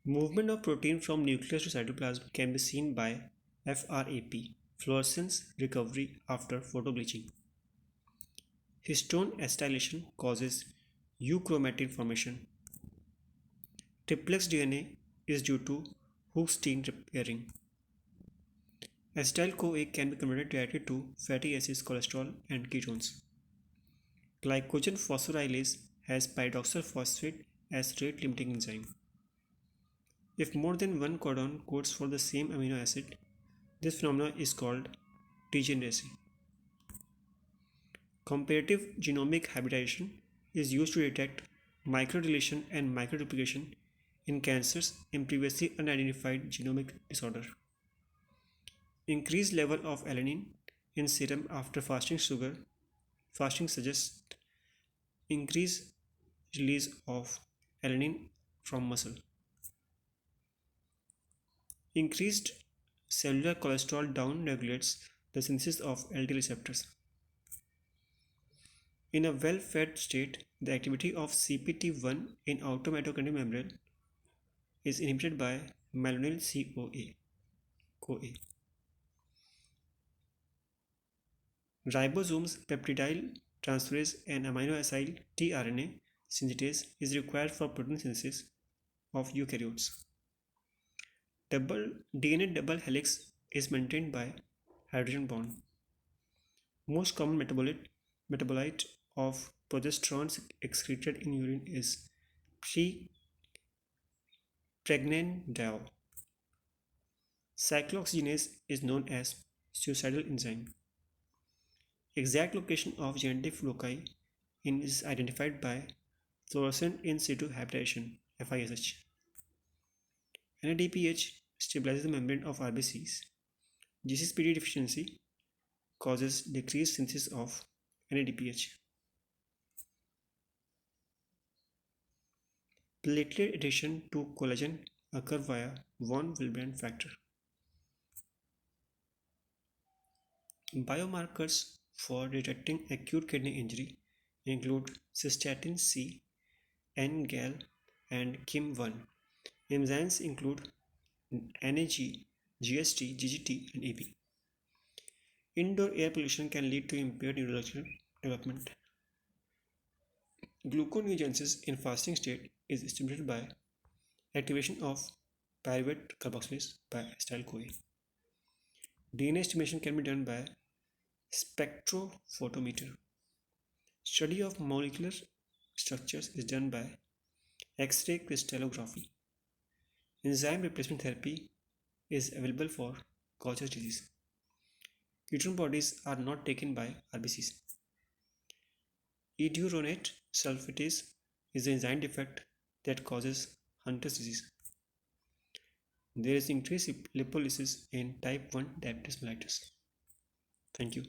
Movement of protein from nucleus to cytoplasm can be seen by FRAP, fluorescence recovery after photobleaching. Histone acetylation causes euchromatin formation. Triplex DNA is due to Hoops-Steen pairing. Acetyl-CoA can be converted directly to fatty acids, cholesterol, and ketones. Glycogen phosphorylase has pyridoxal phosphate as rate-limiting enzyme. If more than one codon codes for the same amino acid, this phenomenon is called degeneracy. Comparative genomic hybridization is used to detect microdeletion and microduplication in cancers in previously unidentified genomic disorder. Increased level of alanine in serum after fasting suggests increased release of alanine from muscle. Increased cellular cholesterol down regulates the synthesis of LDL receptors. In a well-fed state, the activity of CPT1 in outer mitochondrial membrane is inhibited by malonyl CoA. Ribosomes peptidyl transferase and amino acyl tRNA synthetase is required for protein synthesis of eukaryotes. DNA double helix is maintained by hydrogen bond. Most common metabolite of progesterone excreted in urine is pregnenolone. Cyclooxygenase is known as suicidal enzyme. Exact location of genetic loci is identified by fluorescent in situ hybridization (FISH). NADPH stabilizes the membrane of RBCs. GCSPD deficiency causes decreased synthesis of NADPH. Platelet adhesion to collagen occur via von Willebrand factor. Biomarkers for detecting acute kidney injury include cystatin C, NGAL, and KIM1. Enzymes include NAG, GST, GGT, and AB. Indoor air pollution can lead to impaired neurological development. Gluconeogenesis in fasting state is stimulated by activation of pyruvate carboxylase by acetyl-CoA. DNA estimation can be done by spectrophotometer. Study of molecular structures is done by X-ray crystallography. Enzyme replacement therapy is available for Gaucher's disease. Ketone bodies are not taken by RBCs. Iduronate sulfatase is the enzyme defect that causes Hunter's disease. There is increased lipolysis in type 1 diabetes mellitus. Thank you.